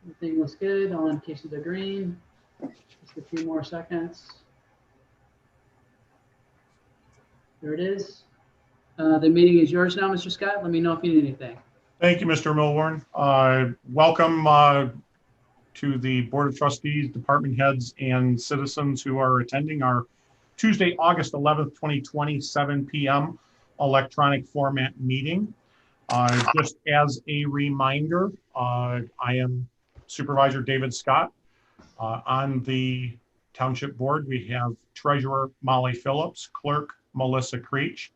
Everything looks good. All indications are green. Just a few more seconds. There it is. The meeting is yours now, Mr. Scott. Let me know if you need anything. Thank you, Mr. Milborn. Welcome to the Board of Trustees, department heads, and citizens who are attending our Tuesday, August 11th, 2020, 7 p.m. electronic format meeting. Just as a reminder, I am Supervisor David Scott. On the Township Board, we have Treasurer Molly Phillips, Clerk Melissa Creech,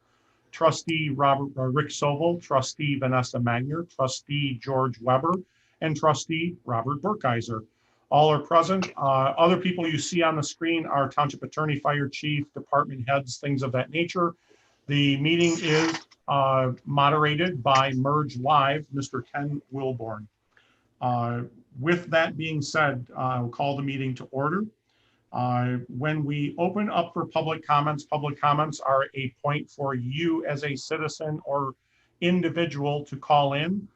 Trustee Rick Sobel, Trustee Vanessa Magner, Trustee George Weber, and Trustee Robert Burkeiser. All are present. Other people you see on the screen are Township Attorney, Fire Chief, department heads, things of that nature. The meeting is moderated by Merge Live, Mr. Ken Wilborn. With that being said, I'll call the meeting to order. When we open up for public comments are a point for you as a citizen or individual to call in.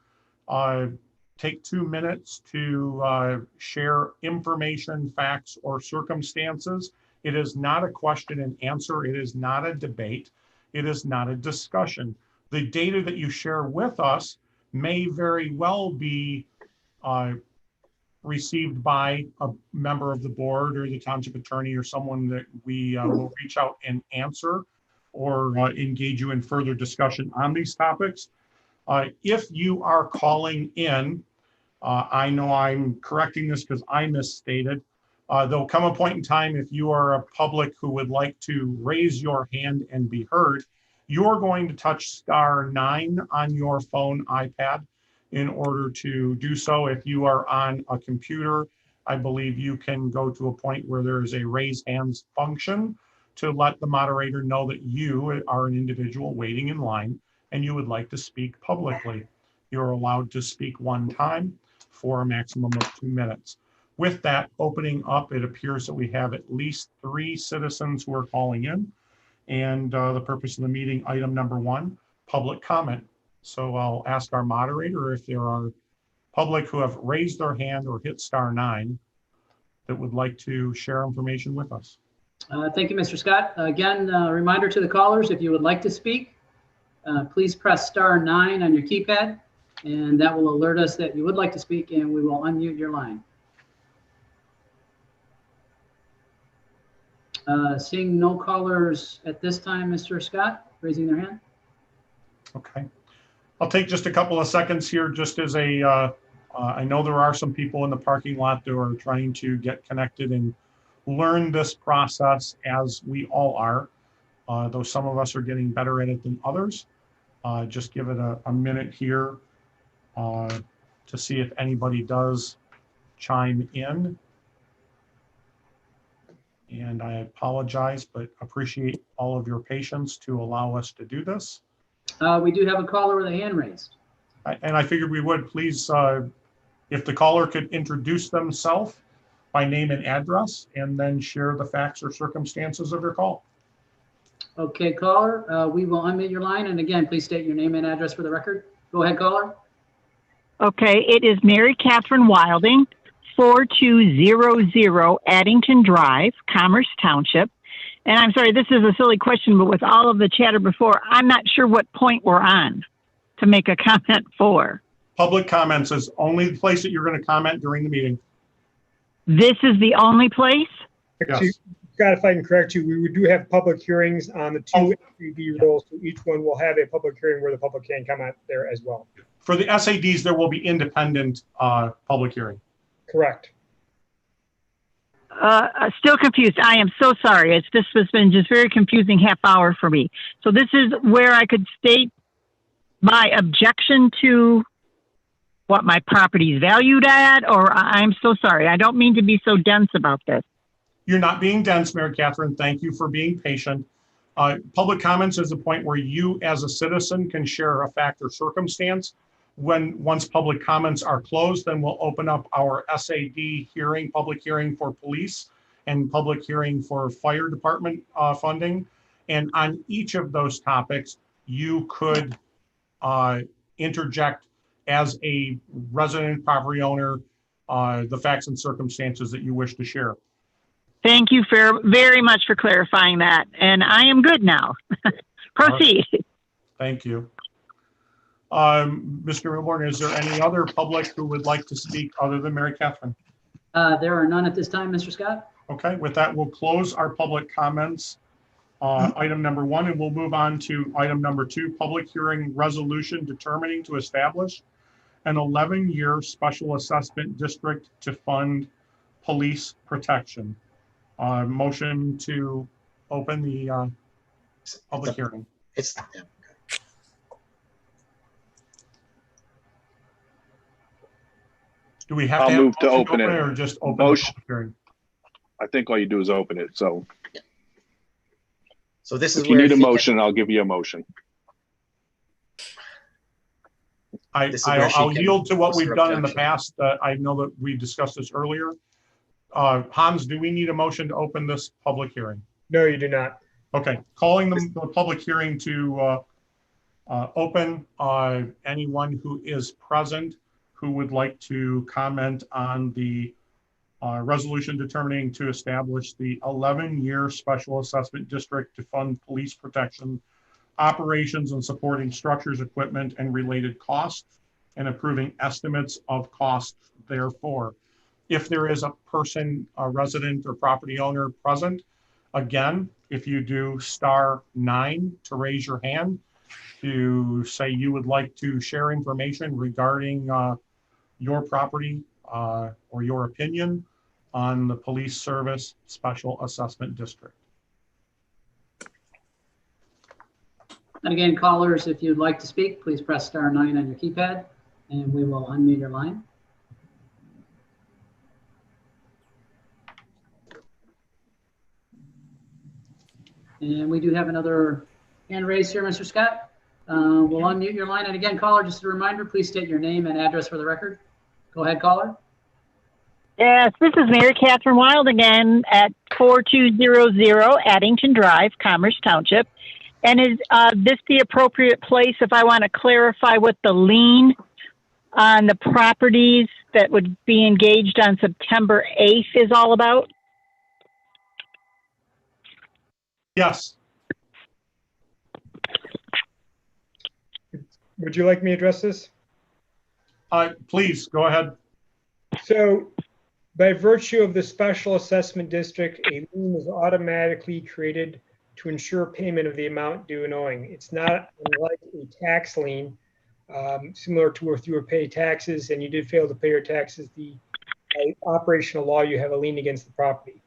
Take 2 minutes to share information, facts, or circumstances. It is not a question and answer. It is not a debate. It is not a discussion. The data that you share with us may very well be received by a member of the board or the township attorney or someone that we will reach out and answer or engage you in further discussion on these topics. If you are calling in, I know I'm correcting this because I misstated. There'll come a point in time if you are a public who would like to raise your hand and be heard, you're going to touch *9 on your phone, iPad, in order to do so. If you are on a computer, I believe you can go to a point where there is a raise hands function to let the moderator know that you are an individual waiting in line and you would like to speak publicly. You're allowed to speak one time for a maximum of 2 minutes. With that opening up, it appears that we have at least 3 citizens who are calling in. And the purpose of the meeting, item number 1, public comment. So I'll ask our moderator if there are public who have raised their hand or hit *9 that would like to share information with us. Thank you, Mr. Scott. Again, a reminder to the callers, if you would like to speak, please press *9 on your keypad, and that will alert us that you would like to speak, and we will unmute your line. Seeing no callers at this time, Mr. Scott, raising their hand. Okay. I'll take just a couple of seconds here just as a, I know there are some people in the parking lot that are trying to get connected and learn this process as we all are, though some of us are getting better at it than others. Just give it a minute here to see if anybody does chime in. And I apologize, but appreciate all of your patience to allow us to do this. We do have a caller with a hand raised. And I figured we would. Please, if the caller could introduce themselves by name and address, and then share the facts or circumstances of their call. Okay, caller, we will unmute your line. And again, please state your name and address for the record. Go ahead, caller. Okay, it is Mary Catherine Wilding, 4200 Addington Drive, Commerce Township. And I'm sorry, this is a silly question, but with all of the chatter before, I'm not sure what point we're on to make a comment for. Public comments is only the place that you're going to comment during the meeting. This is the only place? Yes. Scott, if I can correct you, we do have public hearings on the 2 SAD rules. So each one will have a public hearing where the public can comment there as well. For the SADs, there will be independent public hearing. Correct. Still confused. I am so sorry. This has been just very confusing half hour for me. So this is where I could state my objection to what my property is valued at, or I'm so sorry. I don't mean to be so dense about this. You're not being dense, Mary Catherine. Thank you for being patient. Public comments is a point where you as a citizen can share a fact or circumstance. Once public comments are closed, then we'll open up our SAD hearing, public hearing for police and public hearing for fire department funding. And on each of those topics, you could interject as a resident property owner the facts and circumstances that you wish to share. Thank you very much for clarifying that. And I am good now. Proceed. Right. Thank you. Mr. Milborn, is there any other public who would like to speak other than Mary Catherine? There are none at this time, Mr. Scott. Okay, with that, we'll close our public comments. Item number 1, and we'll move on to item number 2, public hearing resolution determining to establish an 11-year special assessment district to fund police protection. Motion to open the public hearing. Do we have I'll to move to open it. or just open Motion. the public hearing? I think all you do is open it. So So this is if you where need a I think motion, I'll give you a motion. This is where she I'll can yield to what post we've her done in the objection. past. I know that we discussed this earlier. Hans, do we need a motion to open this public hearing? No, you do not. Okay, calling the public hearing to open. Anyone who is present who would like to comment on the resolution determining to establish the 11-year special assessment district to fund police protection, operations and supporting structures, equipment, and related costs, and approving estimates of costs therefore. If there is a person, a resident or property owner present, again, if you do *9 to raise your hand to say you would like to share information regarding your property or your opinion on the police service special assessment district. And again, callers, if you'd like to speak, please press *9 on your keypad and we will unmute your line. And we do have another hand raised here, Mr. Scott. We'll unmute your line. And again, caller, just a reminder, please state your name and address for the record. Go ahead, caller. Yes, this is Mary Catherine Wild again at 4200 Addington Drive, Commerce Township. And is this the appropriate place if I want to clarify what the lien on the properties that would be engaged on September 8th is all about? Yes. Would you like me to address this? Please go ahead. So by virtue of the special assessment district, a lien is automatically created to ensure payment of the amount due and owing. It's not unlike a tax lien, similar to if you were paid taxes and you did fail to pay your taxes, by operational law, you have a lien against the property.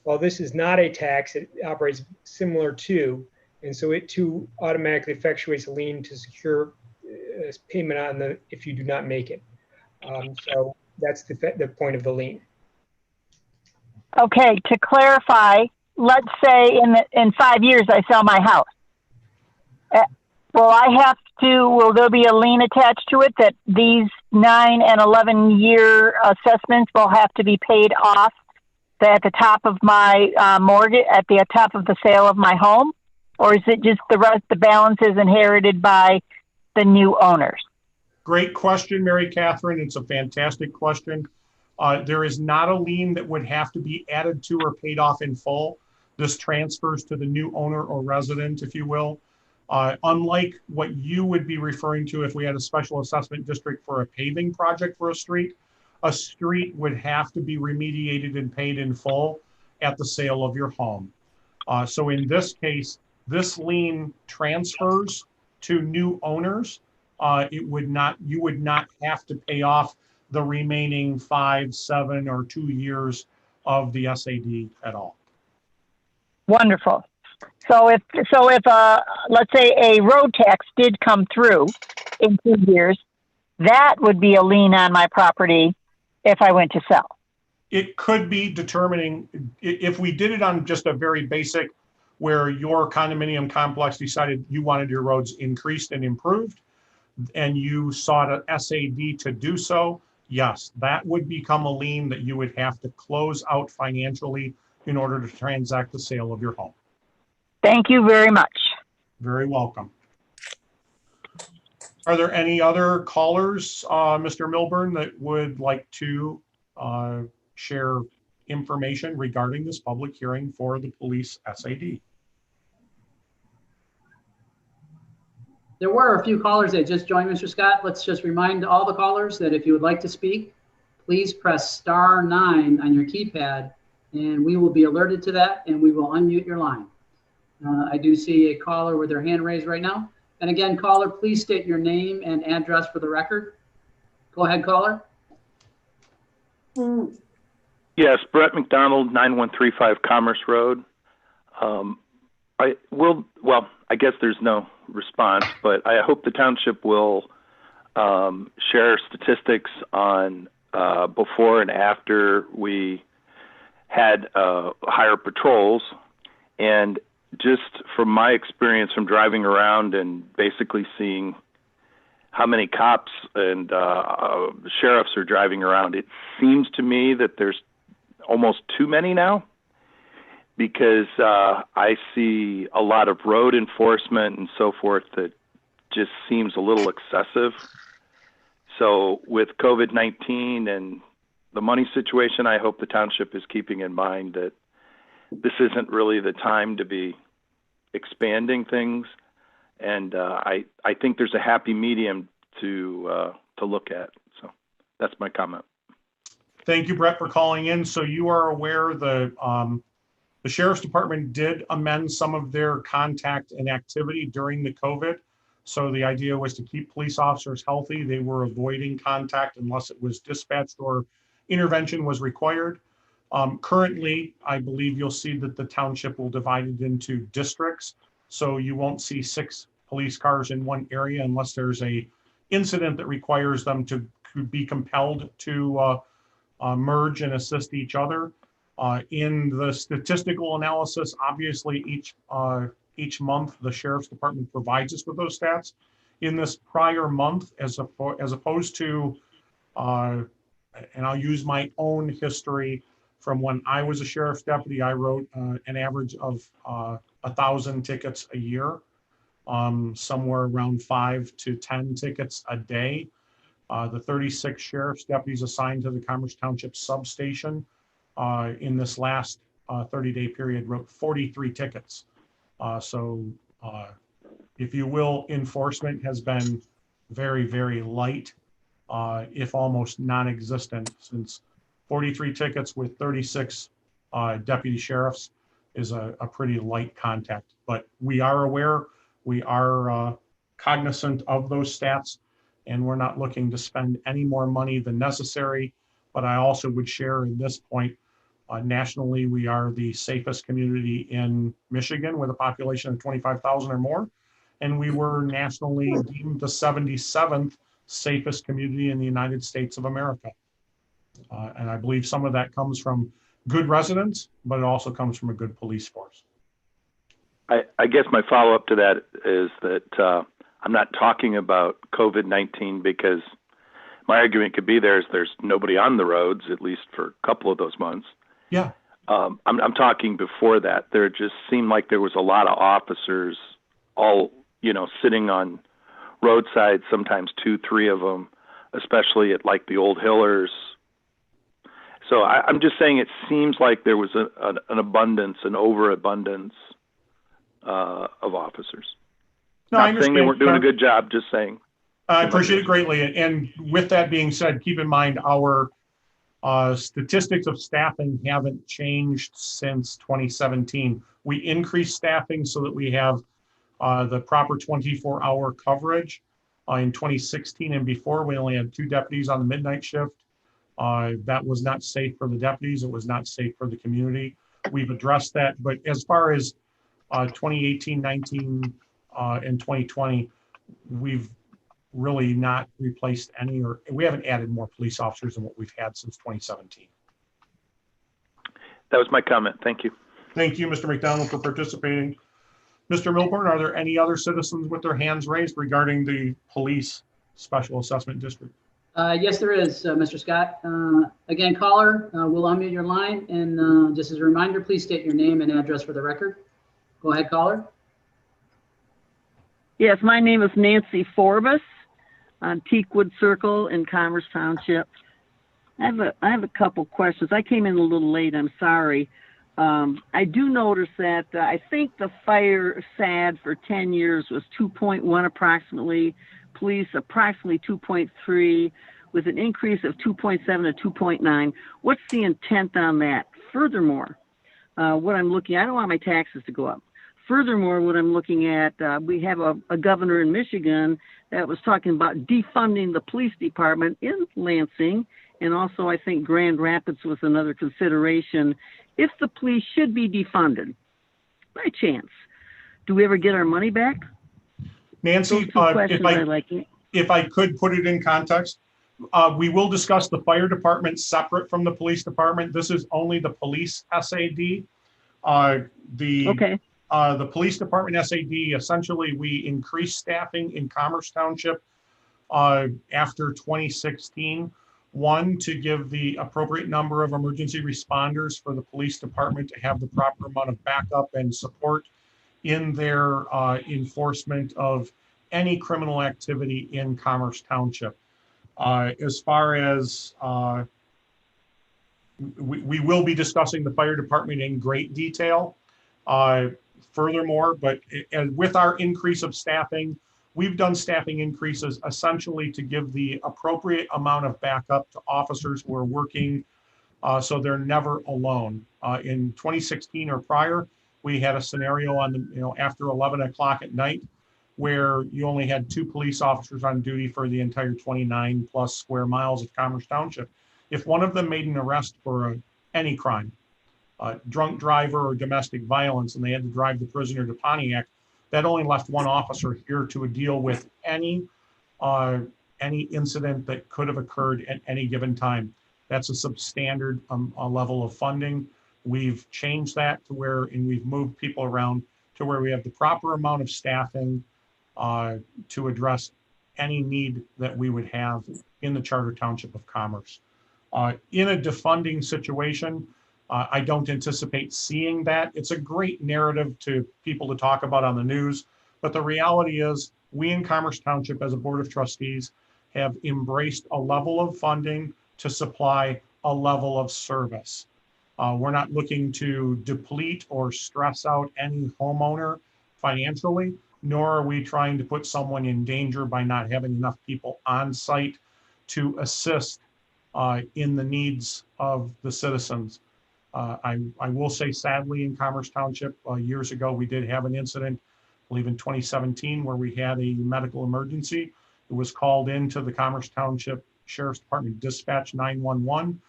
While this is not a tax, it operates similar to, and so it too automatically effectuates a lien to secure payment on the if you do not make it. So that's the point of the lien. Okay, to clarify, let's say in 5 years I sell my house. Will there be a lien attached to it that these 9 and 11 year assessments will have to be paid off at the top of my mortgage, at the top of the sale of my home? Or is it just the balance is inherited by the new owners? Great question, Mary Catherine. It's a fantastic question. There is not a lien that would have to be added to or paid off in full. This transfers to the new owner or resident, if you will. Unlike what you would be referring to if we had a special assessment district for a paving project for a street would have to be remediated and paid in full at the sale of your home. So in this case, this lien transfers to new owners. You would not have to pay off the remaining 5, 7, or 2 years of the SAD at all. Wonderful. So if let's say a road tax did come through in 2 years, that would be a lien on my property if I went to sell. It could be determining if we did it on just a very basic where your condominium complex decided you wanted your roads increased and improved and you sought an SAD to do so, yes, that would become a lien that you would have to close out financially in order to transact the sale of your home. Thank you very much. Very welcome. Are there any other callers, Mr. Milburn, that would like to share information regarding this public hearing for the police SAD. There were a few callers that just joined, Mr. Scott. Let's just remind all the callers that if you would like to speak, please press *9 on your keypad, and we will be alerted to that, and we will unmute your line. I do see a caller with their hand raised right now. And again, caller, please state your name and address for the record. Go ahead, caller. Yes, Brett McDonald, 9135 Commerce Road. I guess there's no response, but I hope the township will share statistics on before and after we had higher patrols. And just from my experience from driving around and basically seeing how many cops and sheriffs are driving around, it seems to me that there's almost too many now, because I see a lot of road enforcement and so forth that just seems a little excessive. So with COVID-19 and the money situation, I hope the township is keeping in mind that this isn't really the time to be expanding things. And I think there's a happy medium to look at. So that's my comment. Thank you, Brett, for calling in. So you are aware the Sheriff's Department did amend some of their contact and activity during the COVID. So the idea was to keep police officers healthy. They were avoiding contact unless it was dispatched or intervention was required. Currently, I believe you'll see that the township will divide it into districts. So you won't see 6 police cars in one area unless there's a incident that requires them to be compelled to merge and assist each other. In the statistical analysis, obviously each month the Sheriff's Department provides us with those stats. In this prior month, as opposed to, and I'll use my own history from when I was a sheriff's deputy, I wrote an average of 1,000 tickets a year, somewhere around 5 to 10 tickets a day. The 36 sheriff's deputies assigned to the Commerce Township substation in this last 30-day period wrote 43 tickets. So if you will, enforcement has been very, very light, if almost non-existent, since 43 tickets with 36 deputy sheriffs is a pretty light contact. But we are aware, we are cognizant of those stats, and we're not looking to spend any more money than necessary. But I also would share at this point, nationally, we are the safest community in Michigan with a population of 25,000 or more. And we were nationally deemed the 77th safest community in the United States of America. And I believe some of that comes from good residents, but it also comes from a good police force. I guess my follow-up to that is that I'm not talking about COVID-19, because my argument could be there's nobody on the roads, at least for a couple of those months. Yeah. I'm talking before that. There just seemed like there was a lot of officers all, sitting on roadsides, sometimes 2, 3 of them, especially at like the Old Hillers. So I'm just saying it seems like there was an abundance, an overabundance of officers. No, Not saying they weren't doing a good job, just saying. I appreciate it greatly. And with that being said, keep in mind our statistics of staffing haven't changed since 2017. We increased staffing so that we have the proper 24-hour coverage. In 2016 and before, we only had 2 deputies on the midnight shift. That was not safe for the deputies. It was not safe for the community. We've addressed that. But as far as 2018, 19, and 2020, we've really not replaced any, or we haven't added more police officers than what we've had since 2017. That was my comment. Thank you. Thank you, Mr. McDonald, for participating. Mr. Milburn, are there any other citizens with their hands raised regarding the police special assessment district? Yes, there is, Mr. Scott. Again, caller, we'll unmute your line. And just as a reminder, please state your name and address for the record. Go ahead, caller. Yes, my name is Nancy Forbes on Teakwood Circle in Commerce Township. I have a couple questions. I came in a little late. I'm sorry. I do notice that I think the fire SAD for 10 years was 2.1 approximately, police approximately 2.3, with an increase of 2.7 to 2.9. What's the intent on that? Furthermore, what I'm looking, I don't want my taxes to go up. Furthermore, what I'm looking at, we have a governor in Michigan that was talking about defunding the police department in Lansing, and also I think Grand Rapids was another consideration. If the police should be defunded, by chance, do we ever get our money back? Nancy, if I could put it in context, we will discuss the fire department separate from the police department. This is only the police SAD. The police department SAD, essentially, we increased staffing in Commerce Township after 2016. One, to give the appropriate number of emergency responders for the police department to have the proper amount of backup and support in their enforcement of any criminal activity in Commerce Township. As far as we will be discussing the fire department in great detail furthermore, but with our increase of staffing, we've done staffing increases essentially to give the appropriate amount of backup to officers who are working so they're never alone. In 2016 or prior, we had a scenario on the, after 11 o'clock at night where you only had 2 police officers on duty for the entire 29 plus square miles of Commerce Township. If one of them made an arrest for any crime, drunk driver or domestic violence, and they had to drive the prisoner to Pontiac, that only left one officer here to deal with any incident that could have occurred at any given time. That's a substandard level of funding. We've changed that to where, and we've moved people around to where we have the proper amount of staffing to address any need that we would have in the Charter Township of Commerce. In a defunding situation, I don't anticipate seeing that. It's a great narrative to people to talk about on the news, but the reality is we in Commerce Township as a Board of Trustees have embraced a level of funding to supply a level of service. We're not looking to deplete or stress out any homeowner financially, nor are we trying to put someone in danger by not having enough people on site to assist in the needs of the citizens. I will say sadly in Commerce Township, years ago, we did have an incident, I believe in 2017, where we had a medical emergency. It was called into the Commerce Township Sheriff's Department dispatch 911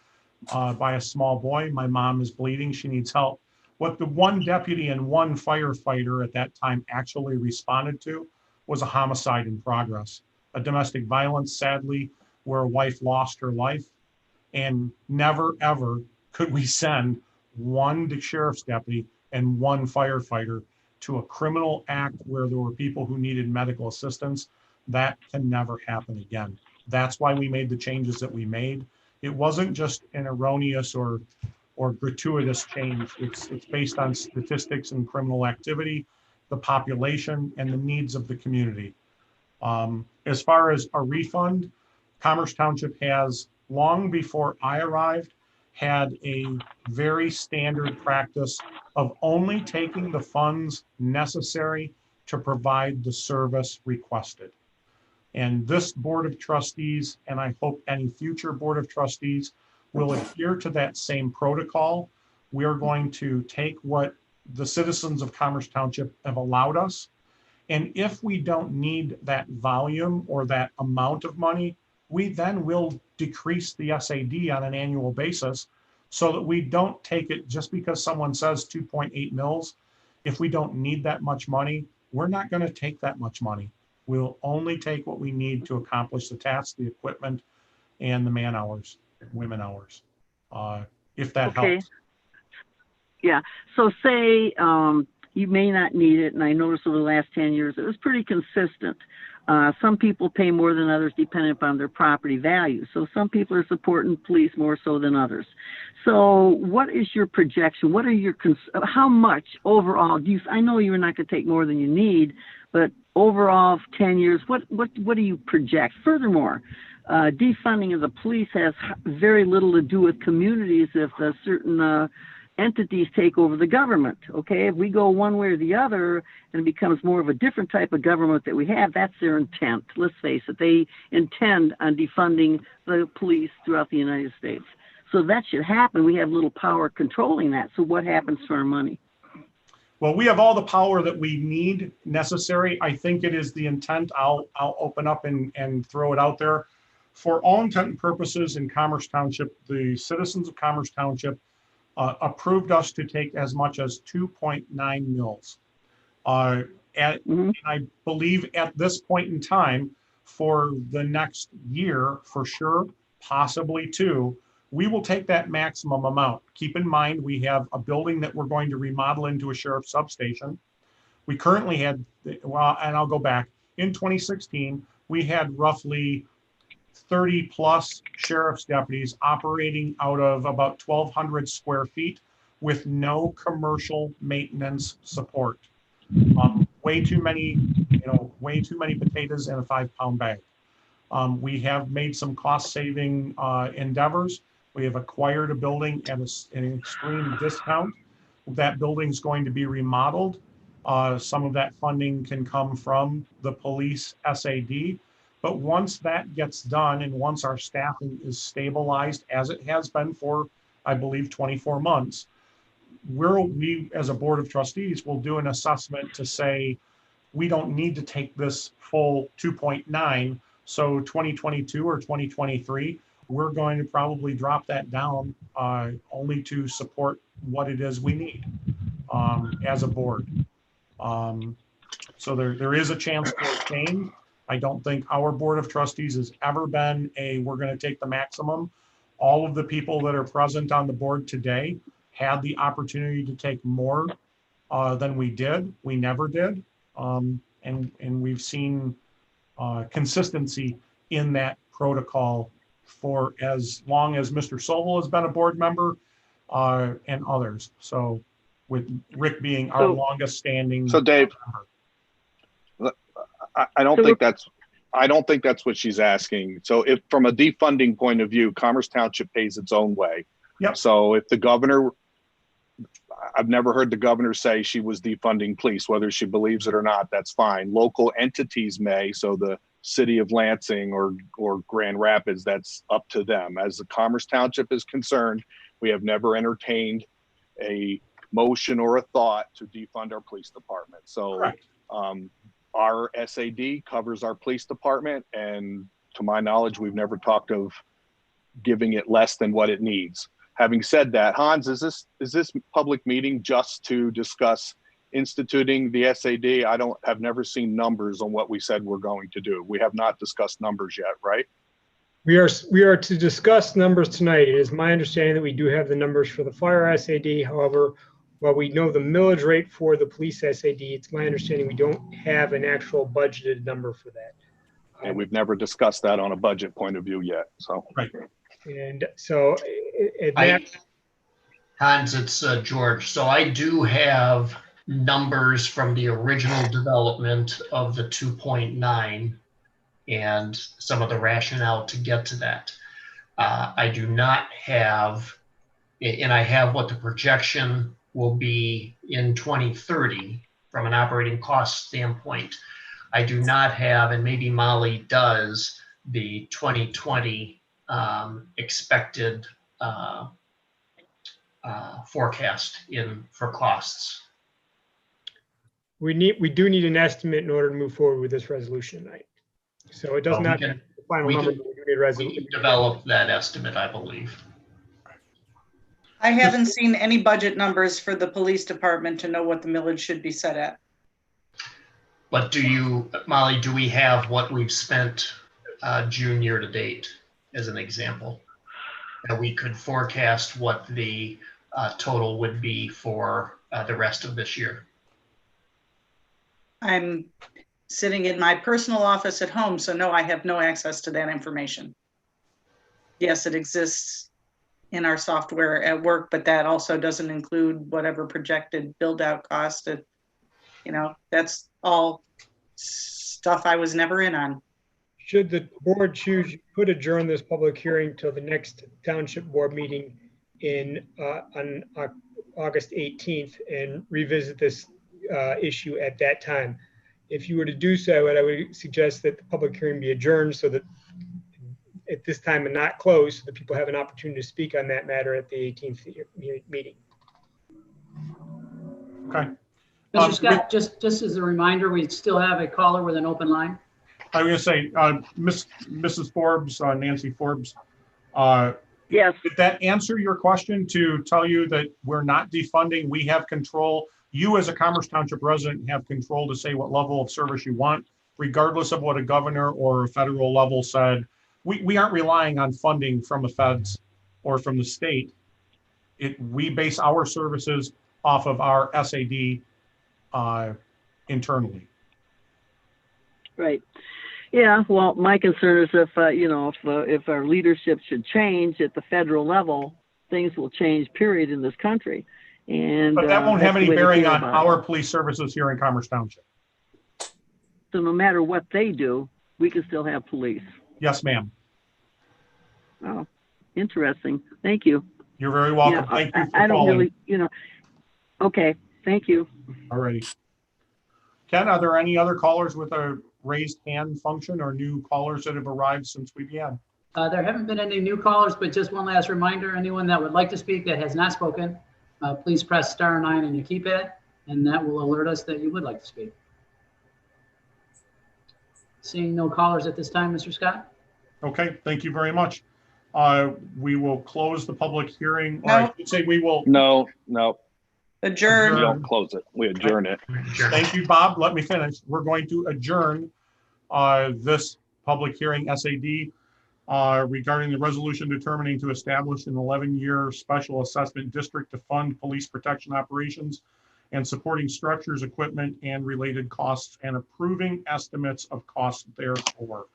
by a small boy. My mom is bleeding, she needs help. What the one deputy and one firefighter at that time actually responded to was a homicide in progress, a domestic violence, sadly, where a wife lost her life. And never, ever could we send one sheriff's deputy and one firefighter to a criminal act where there were people who needed medical assistance. That can never happen again. That's why we made the changes that we made. It wasn't just an erroneous or gratuitous change. It's based on statistics and criminal activity, the population, and the needs of the community. As far as a refund, Commerce Township has, long before I arrived, had a very standard practice of only taking the funds necessary to provide the service requested. And this Board of Trustees, and I hope any future Board of Trustees, will adhere to that same protocol. We are going to take what the citizens of Commerce Township have allowed us, and if we don't need that volume or that amount of money, we then will decrease the SAD on an annual basis so that we don't take it just because someone says 2.8 mils. If we don't need that much money, we're not going to take that much money. We'll only take what we need to accomplish the task, the equipment, and the man hours, women hours, if that helps. Yeah. So say you may not need it, and I noticed over the last 10 years, it was pretty consistent. Some people pay more than others depending upon their property value. So some people are supporting police more so than others. So what is your projection? What are your, how much overall do you, I know you're not going to take more than you need, but overall 10 years, what do you project? Furthermore, defunding of the police has very little to do with communities if certain entities take over the government. Okay, if we go one way or the other and it becomes more of a different type of government that we have, that's their intent. Let's face it, they intend on defunding the police throughout the United States. So that should happen. We have little power controlling that. So what happens to our money? Well, we have all the power that we need necessary. I think it is the intent. I'll open up and throw it out there. For all intent and purposes in Commerce Township, the citizens of Commerce Township approved us to take as much as 2.9 mils. And I believe at this point in time, for the next year, for sure, possibly two, we will take that maximum amount. Keep in mind, we have a building that we're going to remodel into a sheriff's substation. We currently had, well, and I'll go back, in 2016, we had roughly 30 plus sheriff's deputies operating out of about 1,200 square feet with no commercial maintenance support. Way too many, way too many potatoes in a 5-pound bag. We have made some cost saving endeavors. We have acquired a building at an extreme discount. That building's going to be remodeled. Some of that funding can come from the police SAD. But once that gets done and once our staffing is stabilized, as it has been for, I believe, 24 months, we as a board of trustees will do an assessment to say, we don't need to take this full 2.9. So 2022 or 2023, we're going to probably drop that down only to support what it is we need as a board. So there is a chance for a change. I don't think our board of trustees has ever been we're going to take the maximum. All of the people that are present on the board today had the opportunity to take more than we did. We never did. And we've seen consistency in that protocol for as long as Mr. Sobel has been a board member and others. So with Rick being our longest standing. So Dave, I don't think that's what she's asking. So if from a defunding point of view, Commerce Township pays its own way. Yep. So if the governor, I've never heard the governor say she was defunding police, whether she believes it or not, that's fine. Local entities may, so the city of Lansing or Grand Rapids, that's up to them. As the Commerce Township is concerned, we have never entertained a motion or a thought to defund our police department. So our SAD covers our police department, and to my knowledge, we've never talked of giving it less than what it needs. Having said that, Hans, is this public meeting just to discuss instituting the SAD? Have never seen numbers on what we said we're going to do. We have not discussed numbers yet, right? We are to discuss numbers tonight. It is my understanding that we do have the numbers for the fire SAD. However, while we know the millage rate for the police SAD, it's my understanding we don't have an actual budgeted number for that. And we've never discussed that on a budget point of view yet. So right. And so Hans, it's George. So I do have numbers from the original development of the 2.9 and some of the rationale to get to that. I do not have, and I have what the projection will be in 2030 from an operating cost standpoint. I do not have, and maybe Molly does, the 2020 expected forecast for costs. we do need an estimate in order to move forward with this resolution tonight. So it does not have the final number, but we do need a resolution. We can develop that estimate, I believe. I haven't seen any budget numbers for the police department to know what the millage should be set at. But do you, Molly, do we have what we've spent June year to date as an example? That we could forecast what the total would be for the rest of this year? I'm sitting in my personal office at home, so no, I have no access to that information. Yes, it exists in our software at work, but that also doesn't include whatever projected build out cost. That's all stuff I was never in on. should the board choose, you could adjourn this public hearing till the next township board meeting on August 18th and revisit this issue at that time. If you were to do so, I would suggest that the public hearing be adjourned so that at this time and not closed, so that people have an opportunity to speak on that matter at the 18th meeting. Okay. Mr. Scott, just as a reminder, we still have a caller with an open line. I was going to say, Mrs. Forbes, Nancy Forbes, Yes. did that answer your question to tell you that we're not defunding? We have control. You as a Commerce Township resident have control to say what level of service you want, regardless of what a governor or a federal level said. We aren't relying on funding from the feds or from the state. We base our services off of our SAD internally. Right. Yeah. Well, my concern is if if our leadership should change at the federal level, things will change. Period in this country. And but that won't have any that's the way to bearing feel on about our it. police services here in Commerce Township. So no matter what they do, we can still have police. Yes, ma'am. Oh, interesting. Thank you. You're very welcome. Yeah, Thank you for I don't calling. really, okay. Thank you. All righty. Ken, are there any other callers with a raised hand function or new callers that have arrived since we began? There haven't been any new callers, but just one last reminder, anyone that would like to speak that has not spoken, please press *9 on your keypad, and that will alert us that you would like to speak. Seeing no callers at this time, Mr. Scott? Okay, thank you very much. We will close the public hearing. Or No. I should say we will. No. Adjourn. We don't close it. We adjourn it. Thank you, Bob. Let me finish. We're going to adjourn this public hearing SAD regarding the resolution determining to establish an 11-year special assessment district to fund police protection operations and supporting structures, equipment, and related costs, and approving estimates of costs therefore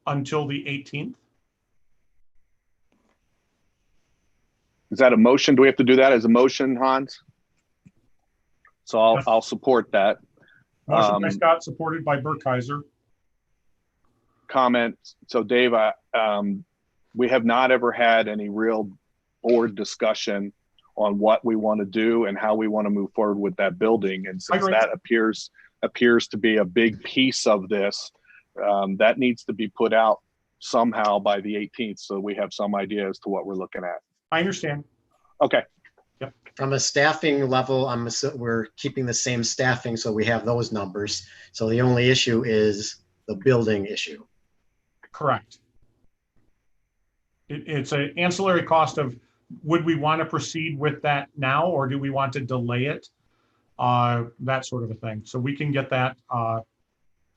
until the 18th. Is that a motion? Do we have to do that as a motion, Hans? So I'll support that. Motion by Scott, supported by Burkheiser. Comment. So Dave, we have not ever had any real board discussion on what we want to do and how we want to move forward with that building. And since that appears to be a big piece of this, that needs to be put out somehow by the 18th, so we have some idea as to what we're looking at. I understand. Okay. Yep. From a staffing level, we're keeping the same staffing, so we have those numbers. So the only issue is the building issue. Correct. It's an ancillary cost of, would we want to proceed with that now, or do we want to delay it? That sort of a thing. So we can get that.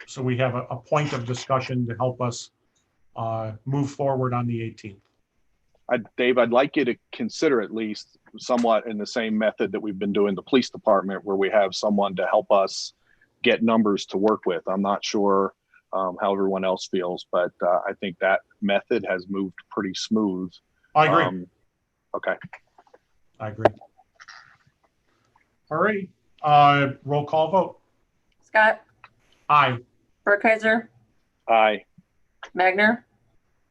So we have a point of discussion to help us move forward on the 18th. Dave, I'd like you to consider at least somewhat in the same method that we've been doing the police department, where we have someone to help us get numbers to work with. I'm not sure how everyone else feels, but I think that method has moved pretty smooth. I agree. Okay. I agree. All right. Roll call vote. Scott, Aye. Burkheiser, Aye. Magner,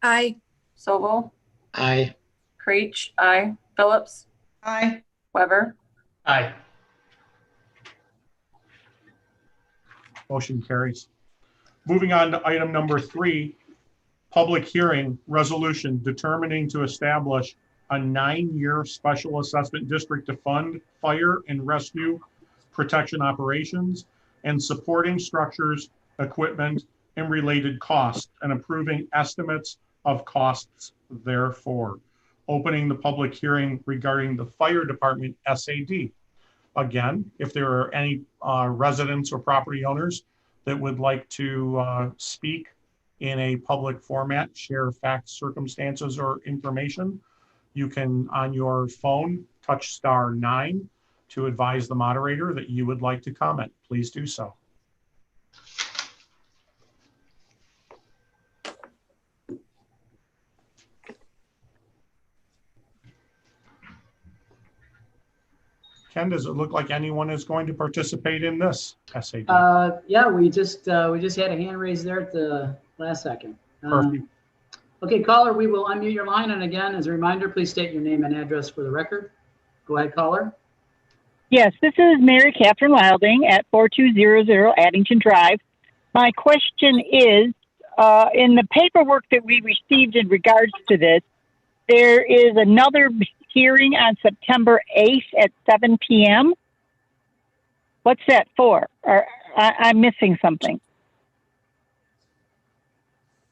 Aye. Sobel, Aye. Creech, aye. Phillips, Aye. Weber, Aye. Motion carries. Moving on to item number 3, public hearing resolution determining to establish a 9-year special assessment district to fund fire and rescue protection operations and supporting structures, equipment, and related costs, and approving estimates of costs therefore. Opening the public hearing regarding the fire department SAD. Again, if there are any residents or property owners that would like to speak in a public format, share facts, circumstances, or information, you can, on your phone, touch *9 to advise the moderator that you would like to comment. Please do so. Ken, does it look like anyone is going to participate in this SAD? Yeah, we just had a hand raised there at the last second. Perfect. Okay, caller, we will unmute your line. And again, as a reminder, please state your name and address for the record. Go ahead, caller. Yes, this is Mary Catherine Wilding at 4200 Addington Drive. My question is, in the paperwork that we received in regards to this, there is another hearing on September 8th at 7 p.m. What's that for? Or I'm missing something.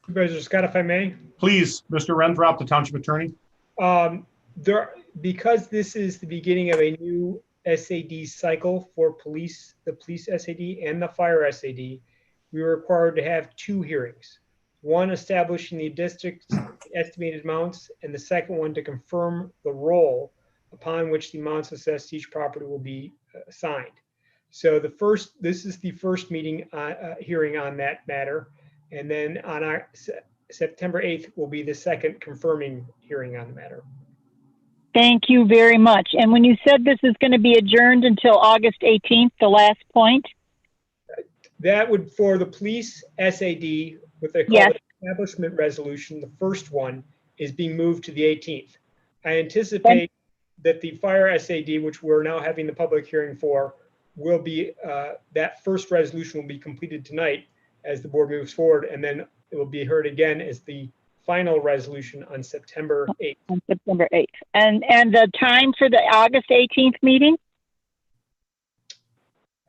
Supervisor Scott, if I may. Please, Mr. Renthrop, the Township Attorney. Because this is the beginning of a new SAD cycle for police, the police SAD and the fire SAD, we were required to have 2 hearings. One establishing the district's estimated amounts, and the second one to confirm the roll upon which the amounts assessed to each property will be assigned. So this is the first meeting, hearing on that matter. And then on our September 8th will be the second confirming hearing on the matter. Thank you very much. And when you said this is going to be adjourned until August 18th, the last point? That would, for the police SAD, what they call the establishment resolution, the first one is being moved to the 18th. I anticipate that the fire SAD, which we're now having the public hearing for, will be, that first resolution will be completed tonight as the board moves forward, and then it will be heard again as the final resolution on September 8th. On September 8th. And the time for the August 18th meeting?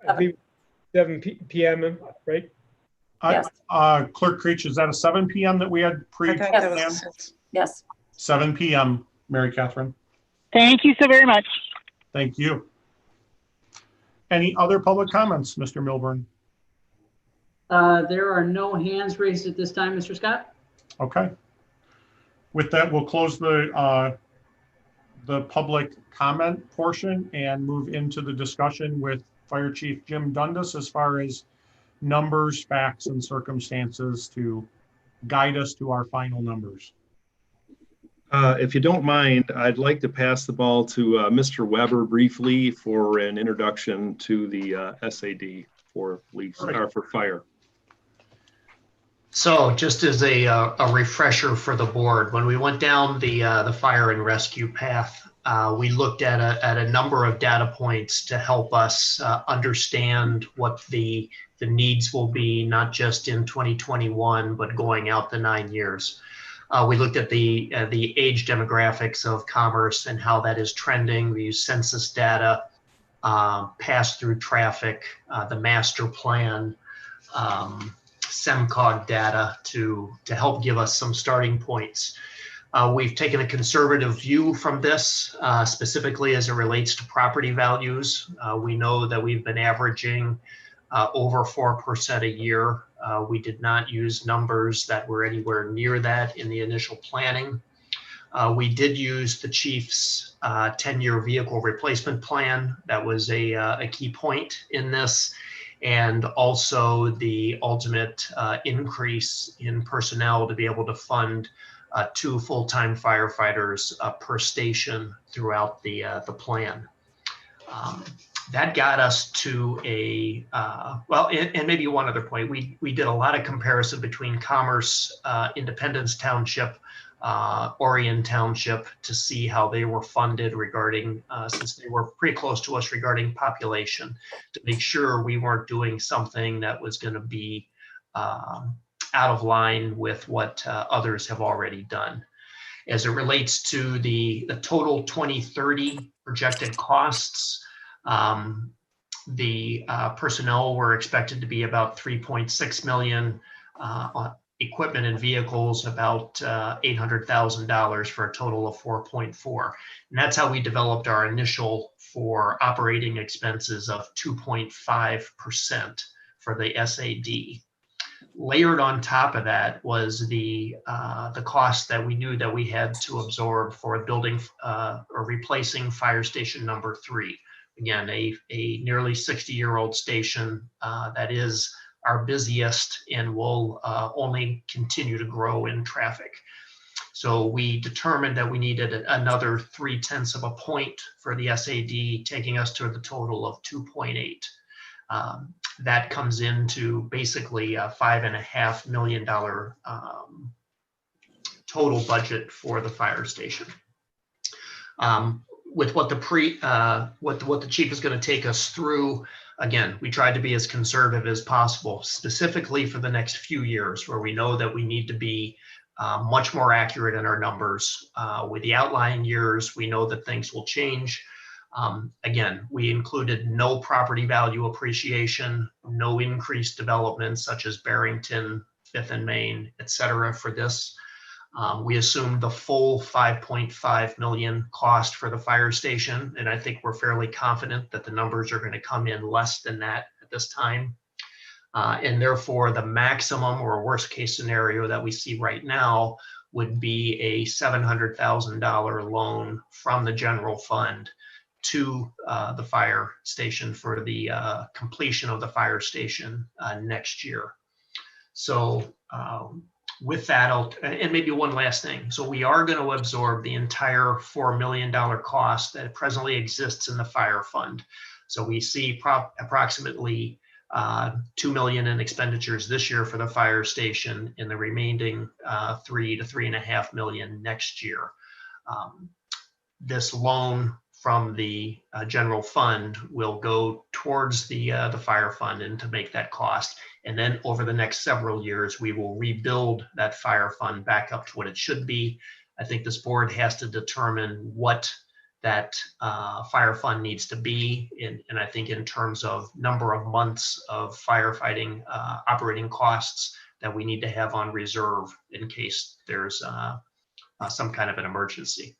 I believe 7 p.m., right? Yes. Clerk Creech, is that a 7 p.m. that we had pre-planned? Yes. 7 p.m., Mary Catherine. Thank you so very much. Thank you. Any other public comments, Mr. Milburn? There are no hands raised at this time, Mr. Scott. Okay. With that, we'll close the public comment portion and move into the discussion with Fire Chief Jim Dundas as far as numbers, facts, and circumstances to guide us to our final numbers. If you don't mind, I'd like to pass the ball to Mr. Weber briefly for an introduction to the SAD for police or for fire. So just as a refresher for the board, when we went down the fire and rescue path, we looked at a number of data points to help us understand what the needs will be, not just in 2021, but going out the 9 years. We looked at the age demographics of commerce and how that is trending. We used census data, pass-through traffic, the master plan, SEMCOG data to help give us some starting points. We've taken a conservative view from this, specifically as it relates to property values. We know that we've been averaging over 4% a year. We did not use numbers that were anywhere near that in the initial planning. We did use the chief's 10-year vehicle replacement plan. That was a key point in this. And also the ultimate increase in personnel to be able to fund 2 full-time firefighters per station throughout the plan. That got us to a, well, and maybe one other point, we did a lot of comparison between Commerce, Independence Township, Orion Township to see how they were funded regarding, since they were pretty close to us regarding population, to make sure we weren't doing something that was going to be out of line with what others have already done. As it relates to the total 2030 projected costs, the personnel were expected to be about 3.6 million, equipment and vehicles about $800,000 for a total of 4.4. And that's how we developed our initial for operating expenses of 2.5% for the SAD. Layered on top of that was the cost that we knew that we had to absorb for building or replacing fire station number 3. Again, a nearly 60-year-old station that is our busiest and will only continue to grow in traffic. So we determined that we needed another 0.3 of a point for the SAD, taking us to the total of 2.8. That comes into basically a $5.5 million total budget for the fire station. With what the chief is going to take us through, again, we tried to be as conservative as possible, specifically for the next few years, where we know that we need to be much more accurate in our numbers. With the outlying years, we know that things will change. Again, we included no property value appreciation, no increased development such as Barrington, Fifth and Main, et cetera, for this. We assumed the full 5.5 million cost for the fire station, and I think we're fairly confident that the numbers are going to come in less than that at this time. And therefore, the maximum or worst case scenario that we see right now would be a $700,000 loan from the general fund to the fire station for the completion of the fire station next year. So with that, and maybe one last thing. So we are going to absorb the entire $4 million cost that presently exists in the fire fund. So we see approximately $2 million in expenditures this year for the fire station, and the remaining $3 to $3.5 million next year. This loan from the general fund will go towards the fire fund and to make that cost. And then over the next several years, we will rebuild that fire fund back up to what it should be. I think this board has to determine what that fire fund needs to be. And I think in terms of number of months of firefighting operating costs that we need to have on reserve in case there's some kind of an emergency.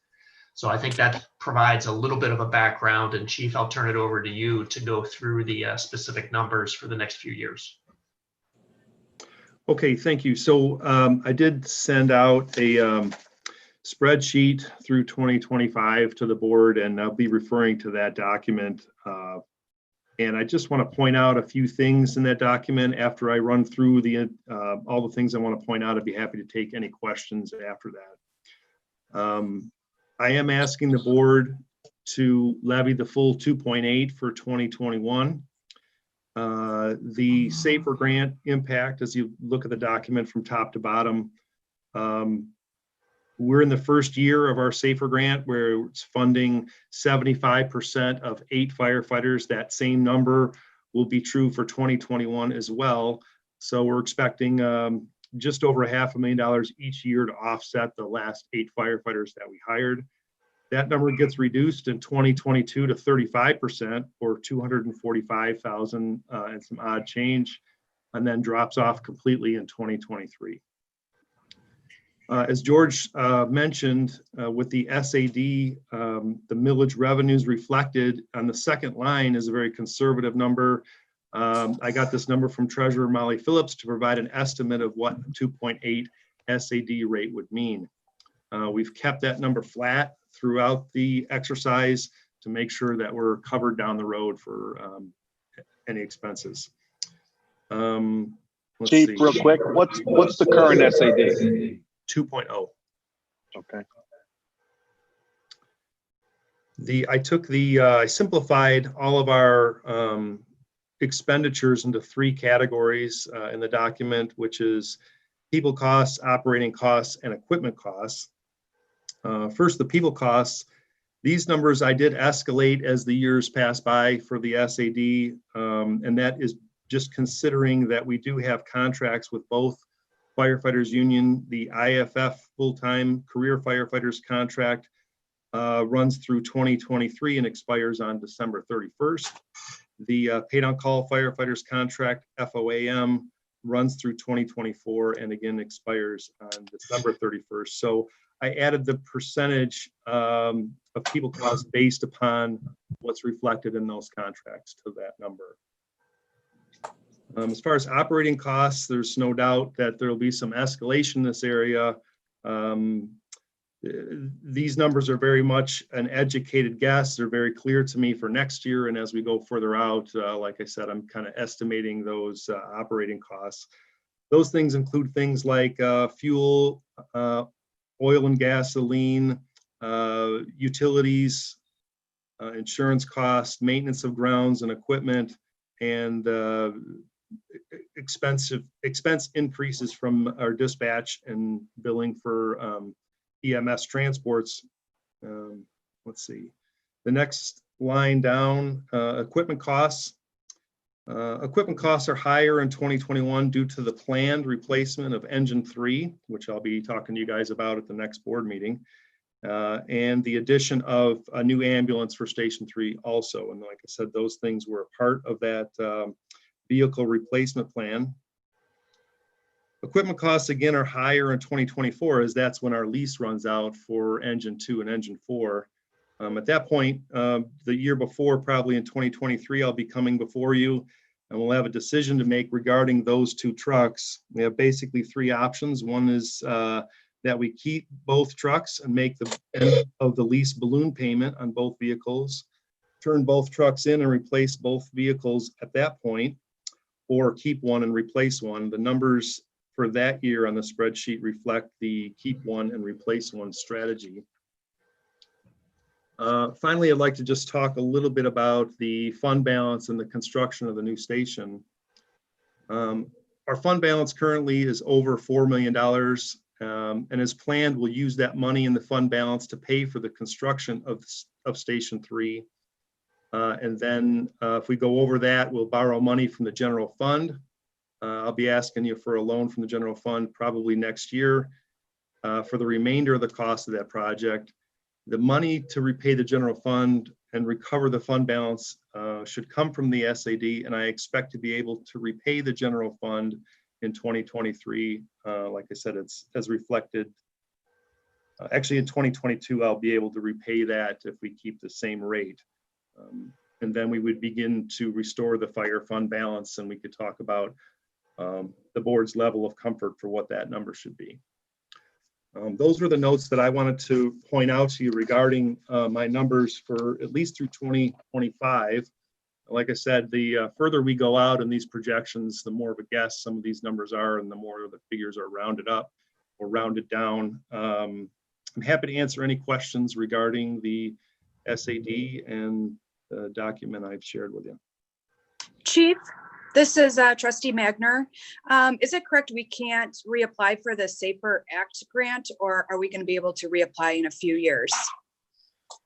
So I think that provides a little bit of a background. And Chief, I'll turn it over to you to go through the specific numbers for the next few years. Okay, thank you. So I did send out a spreadsheet through 2025 to the board, and I'll be referring to that document. And I just want to point out a few things in that document. After I run through the all the things I want to point out, I'd be happy to take any questions after that. I am asking the board to levy the full 2.8 for 2021. The SAFER grant impact, as you look at the document from top to bottom, we're in the first year of our SAFER grant where it's funding 75% of 8 firefighters. That same number will be true for 2021 as well. So we're expecting just over $500,000 each year to offset the last 8 firefighters that we hired. That number gets reduced in 2022 to 35%, or $245,000 and some odd change, and then drops off completely in 2023. As George mentioned, with the SAD, the millage revenues reflected on the second line is a very conservative number. I got this number from Treasurer Molly Phillips to provide an estimate of what 2.8 SAD rate would mean. We've kept that number flat throughout the exercise to make sure that we're covered down the road for any expenses. Chief, real quick, what's the current SAD? 2.0. Okay. I simplified all of our expenditures into 3 categories in the document, which is people costs, operating costs, and equipment costs. First, the people costs. These numbers I did escalate as the years pass by for the SAD, and that is just considering that we do have contracts with both firefighters union. The IFF full-time career firefighters contract runs through 2023 and expires on December 31st. The paid on call firefighters contract, FOAM, runs through 2024 and again expires on December 31st. So I added the percentage of people costs based upon what's reflected in those contracts to that number. As far as operating costs, there's no doubt that there will be some escalation in this area. These numbers are very much an educated guess. They're very clear to me for next year. And as we go further out, like I said, I'm kind of estimating those operating costs. Those things include things like fuel, oil and gasoline, utilities, insurance costs, maintenance of grounds and equipment, and expense increases from our dispatch and billing for EMS transports. Let's see, the next line down, equipment costs. Equipment costs are higher in 2021 due to the planned replacement of engine 3, which I'll be talking to you guys about at the next board meeting, and the addition of a new ambulance for Station 3 also. And like I said, those things were a part of that vehicle replacement plan. Equipment costs again are higher in 2024, as that's when our lease runs out for engine 2 and engine 4. At that point, the year before, probably in 2023, I'll be coming before you, and we'll have a decision to make regarding those 2 trucks. We have basically 3 options. One is that we keep both trucks and make the end of the lease balloon payment on both vehicles, turn both trucks in and replace both vehicles at that point, or keep one and replace one. The numbers for that year on the spreadsheet reflect the keep one and replace one strategy. Finally, I'd like to just talk a little bit about the fund balance and the construction of the new station. Our fund balance currently is over $4 million, and as planned, we'll use that money in the fund balance to pay for the construction of Station 3. And then if we go over that, we'll borrow money from the general fund. I'll be asking you for a loan from the general fund probably next year for the remainder of the cost of that project. The money to repay the general fund and recover the fund balance should come from the SAD, and I expect to be able to repay the general fund in 2023. Like I said, it's as reflected. Actually, in 2022, I'll be able to repay that if we keep the same rate. And then we would begin to restore the fire fund balance, and we could talk about the board's level of comfort for what that number should be. Those were the notes that I wanted to point out to you regarding my numbers for at least through 2025. Like I said, the further we go out in these projections, the more of a guess some of these numbers are, and the more the figures are rounded up or rounded down. I'm happy to answer any questions regarding the SAD and the document I've shared with you. Chief, this is Trustee Magner. Is it correct we can't reapply for the Safer Act grant, or are we going to be able to reapply in a few years?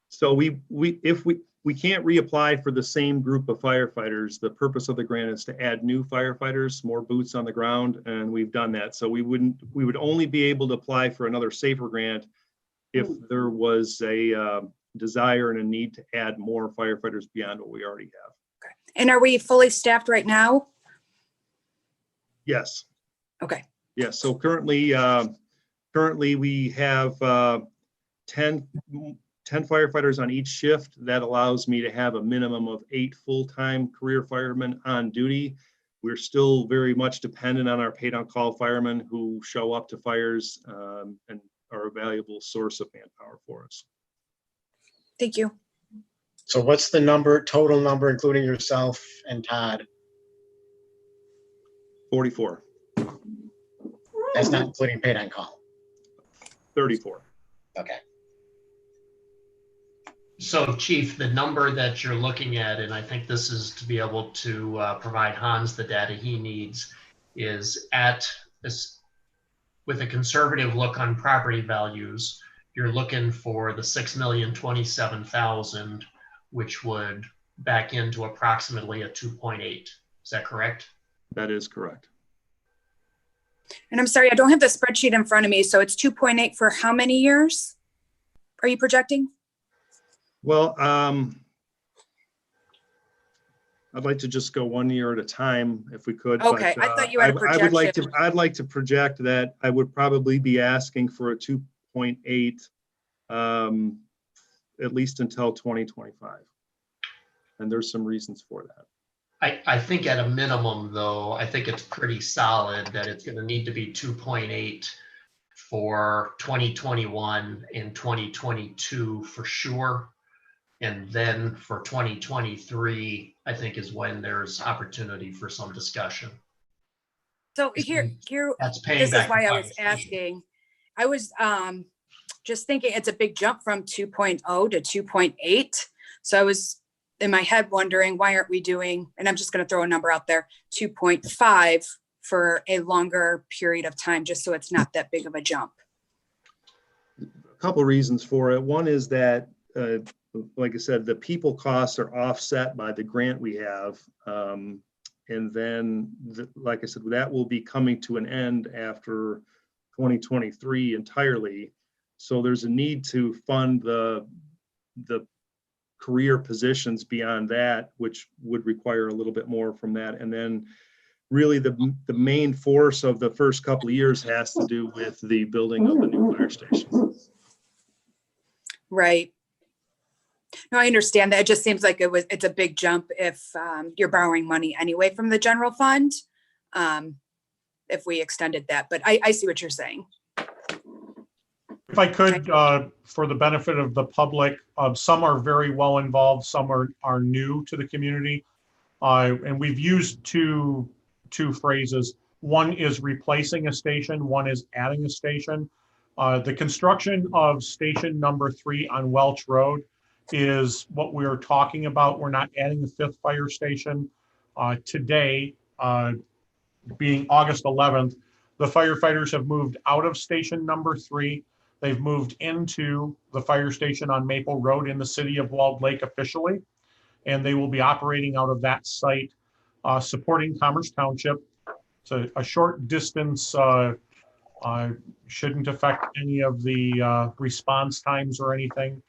So if we can't reapply for the same group of firefighters. The purpose of the grant is to add new firefighters, more boots on the ground, and we've done that. So we would only be able to apply for another Safer grant if there was a desire and a need to add more firefighters beyond what we already have. Okay. And are we fully staffed right now? Yes. Okay. Yes. So currently we have 10 firefighters on each shift. That allows me to have a minimum of 8 full-time career firemen on duty. We're still very much dependent on our paid-on-call firemen who show up to fires and are a valuable source of manpower for us. Thank you. So what's the number, total number, including yourself and Todd? 44. That's not including paid on call. 34. Okay. So Chief, the number that you're looking at, and I think this is to be able to provide Hans the data he needs, is at this, with a conservative look on property values, you're looking for the $6,027,000, which would back into approximately a 2.8. Is that correct? That is correct. And I'm sorry, I don't have the spreadsheet in front of me. So it's 2.8 for how many years are you projecting? Well, I'd like to just go 1 year at a time if we could. Okay, but, I thought you had a projection. I'd like to project that I would probably be asking for a 2.8 at least until 2025. And there's some reasons for that. I think at a minimum, though, I think it's pretty solid that it's going to need to be 2.8 for 2021 and 2022 for sure. And then for 2023, I think is when there's opportunity for some discussion. So here, That's paying this is back why the I was fire station. asking. I was just thinking it's a big jump from 2.0 to 2.8. So I was in my head wondering, why aren't we doing, and I'm just going to throw a number out there, 2.5 for a longer period of time, just so it's not that big of a jump? A couple reasons for it. One is that, like I said, the people costs are offset by the grant we have. And then, like I said, that will be coming to an end after 2023 entirely. So there's a need to fund the career positions beyond that, which would require a little bit more from that. And then really the main force of the first couple of years has to do with the building of the new fire station. Right. No, I understand that. It just seems like it's a big jump if you're borrowing money anyway from the general fund, if we extended that, but I see what you're saying. If I could, for the benefit of the public, some are very well involved, some are new to the community. And we've used two phrases. One is replacing a station, one is adding a station. The construction of station number 3 on Welch Road is what we're talking about. We're not adding a 5th fire station. Today, being August 11th, the firefighters have moved out of station number 3. They've moved into the fire station on Maple Road in the city of Walled Lake officially, and they will be operating out of that site, supporting Commerce Township. It's a short distance, shouldn't affect any of the response times or anything.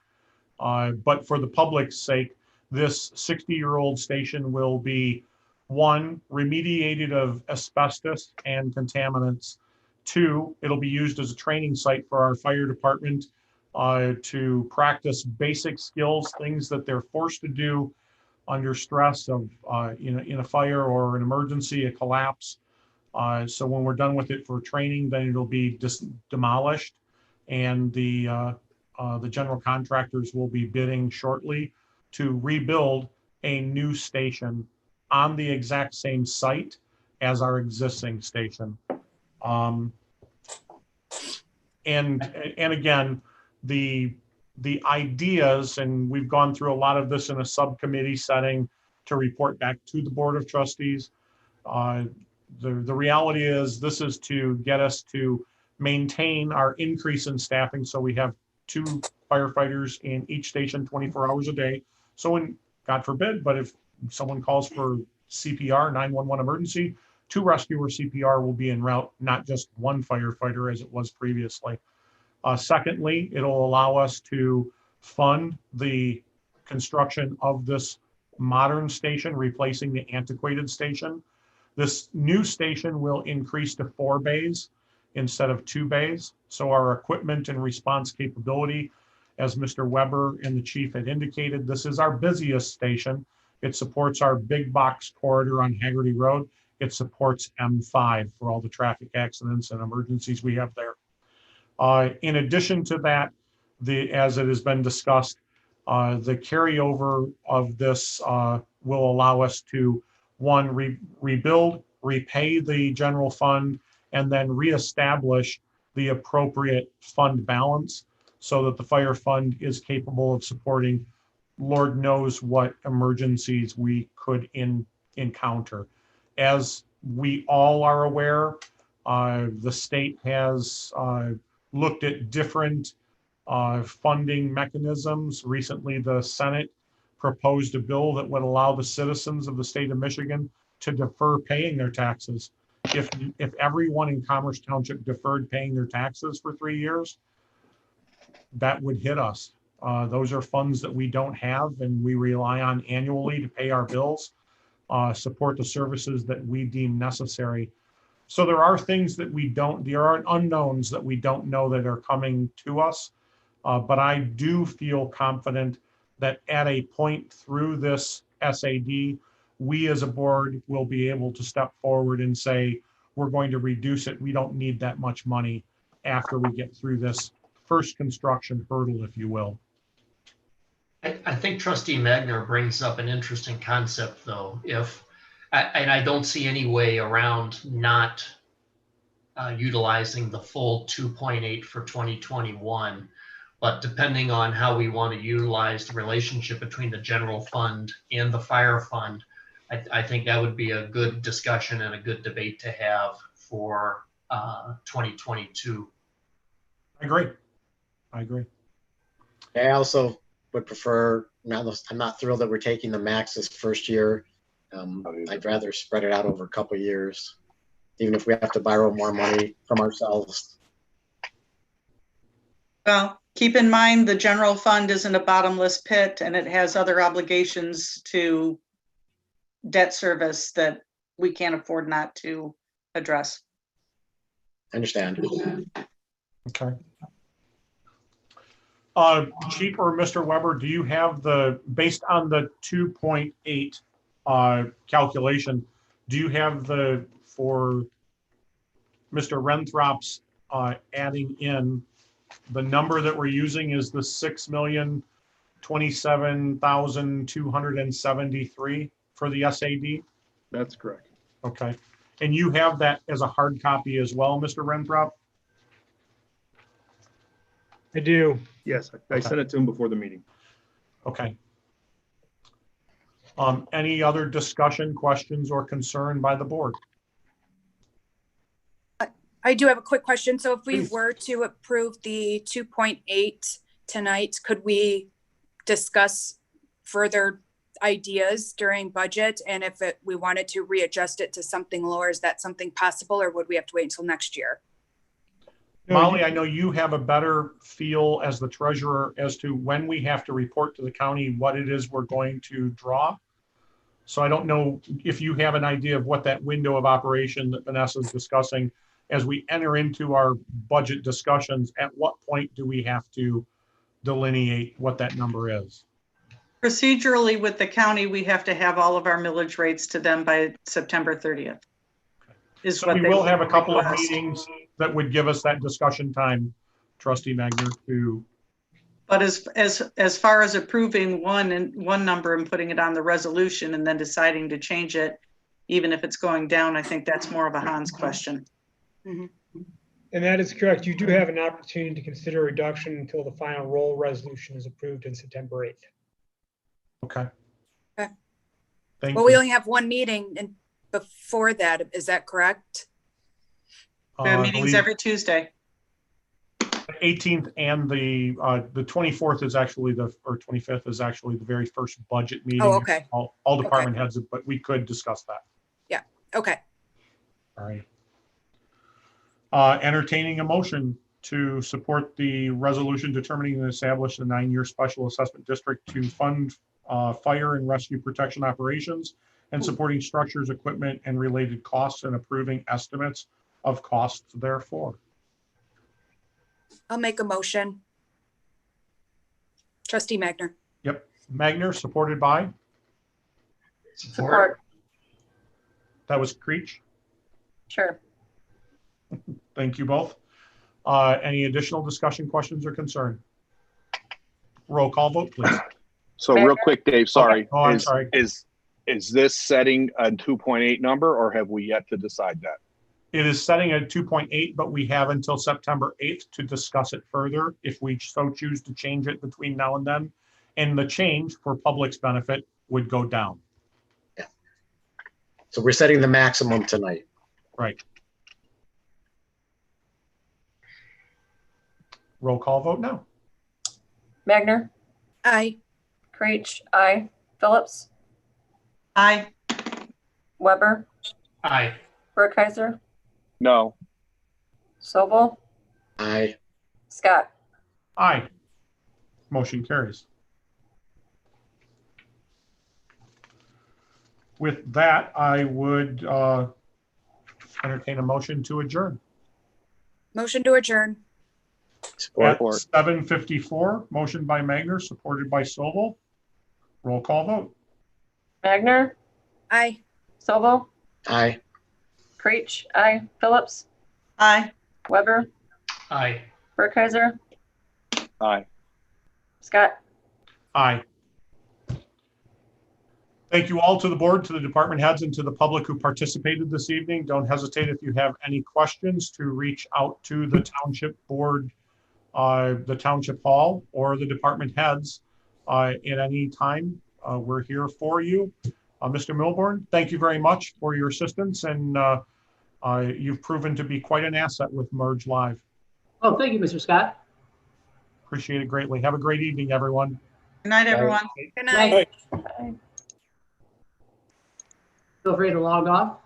But for the public's sake, this 60-year-old station will be, 1, remediated of asbestos and contaminants. 2, it'll be used as a training site for our fire department to practice basic skills, things that they're forced to do under stress of in a fire or an emergency, a collapse. So when we're done with it for training, then it'll be demolished, and the general contractors will be bidding shortly to rebuild a new station on the exact same site as our existing station. And again, the ideas, and we've gone through a lot of this in a subcommittee setting to report back to the Board of Trustees. The reality is this is to get us to maintain our increase in staffing, so we have 2 firefighters in each station 24 hours a day. So when, God forbid, but if someone calls for CPR, 911 emergency, 2 rescuer CPR will be en route, not just 1 firefighter as it was previously. Secondly, it'll allow us to fund the construction of this modern station, replacing the antiquated station. This new station will increase to 4 bays instead of 2 bays. So our equipment and response capability, as Mr. Weber and the chief had indicated, this is our busiest station. It supports our big box corridor on Haggerty Road. It supports M5 for all the traffic accidents and emergencies we have there. In addition to that, as it has been discussed, the carryover of this will allow us to, 1, rebuild, repay the general fund, and then reestablish the appropriate fund balance so that the fire fund is capable of supporting Lord knows what emergencies we could encounter. As we all are aware, the state has looked at different funding mechanisms. Recently, the Senate proposed a bill that would allow the citizens of the state of Michigan to defer paying their taxes. If everyone in Commerce Township deferred paying their taxes for 3 years, that would hit us. Those are funds that we don't have, and we rely on annually to pay our bills, support the services that we deem necessary. So there are things that there are unknowns that we don't know that are coming to us. But I do feel confident that at a point through this SAD, we as a board will be able to step forward and say, we're going to reduce it. We don't need that much money after we get through this first construction hurdle, if you will. I think Trustee Magner brings up an interesting concept, though. And I don't see any way around not utilizing the full 2.8 for 2021. But depending on how we want to utilize the relationship between the general fund and the fire fund, I think that would be a good discussion and a good debate to have for 2022. I agree. I agree. I also would prefer, I'm not thrilled that we're taking the max this first year. I'd rather spread it out over a couple of years, even if we have to borrow more money from ourselves. Well, keep in mind, the general fund isn't a bottomless pit and it has other obligations to debt service that we can't afford not to address. Understand. Okay. Chief or Mr. Weber, do you have based on the 2.8 calculation, do you have for Mr. Renthrop's adding in the number that we're using is the 6,027,273 for the SAD? That's correct. Okay. And you have that as a hard copy as well, Mr. Renthrop? I do. Yes, I sent it to him before the meeting. Okay. Any other discussion, questions, or concern by the board? I do have a quick question. So if we Please. were to approve the 2.8 tonight, could we discuss further ideas during budget? And if we wanted to readjust it to something lower, is that something possible, or would we have to wait until next year? Molly, I know you have a better feel as the treasurer as to when we have to report to the county what it is we're going to draw. So I don't know if you have an idea of what that window of operation that Vanessa is discussing as we enter into our budget discussions, at what point do we have to delineate what that number is? Procedurally with the county, we have to have all of our millage rates to them by September 30th. So we will have a couple of meetings that would give us that discussion time, Trustee Magner, to. But as far as approving one number and putting it on the resolution and then deciding to change it, even if it's going down, I think that's more of a Hans question. Mm-hmm. And that is correct. You do have an opportunity to consider a reduction until the final roll resolution is approved in September 8th. Okay. Okay. Thank Well, you. we only have one meeting and before that, is that correct? We have meetings every Tuesday. The 18th and the 24th is actually or 25th is actually the very first budget meeting. Oh, okay. All department heads, but we could discuss that. Yeah. Okay. All right. Entertaining a motion to support the resolution determining and establish a 9-year special assessment district to fund fire and rescue protection operations and supporting structures, equipment, and related costs and approving estimates of costs therefore. I'll make a motion. Trustee Magner. Yep. Magner, supported by? Support. That was Creech. Sure. Thank you both. Any additional discussion, questions, or concern? Roll call vote, please. So real quick, Dave, sorry. Okay. Oh, I'm sorry. Is this setting a 2.8 number or have we yet to decide that? It is setting at 2.8, but we have until September 8th to discuss it further if we so choose to change it between now and then. And the change for public's benefit would go down. Yeah. So we're setting the maximum tonight. Right. Roll call vote now. Magner, Aye. Creech, aye. Phillips, Aye. Weber, Aye. Burkheiser, No. Sobel, Aye. Scott. Aye. Motion carries. With that, I would entertain a motion to adjourn. Motion to adjourn. At Support. 7:54, motion by Magner, supported by Sobel. Roll call vote. Magner, Aye. Sobel, Aye. Creech, aye. Phillips, Aye. Weber, Aye. Burkheiser, Aye. Scott. Aye. Thank you all to the board, to the department heads, and to the public who participated this evening. Don't hesitate if you have any questions to reach out to the township board the Township Hall or the department heads at any time. We're here for you. Mr. Milborn, thank you very much for your assistance, and you've proven to be quite an asset with Merge Live. Oh, thank you, Mr. Scott. Appreciate it greatly. Have a great evening, everyone. Good night, everyone. Good night. Feel free to log off.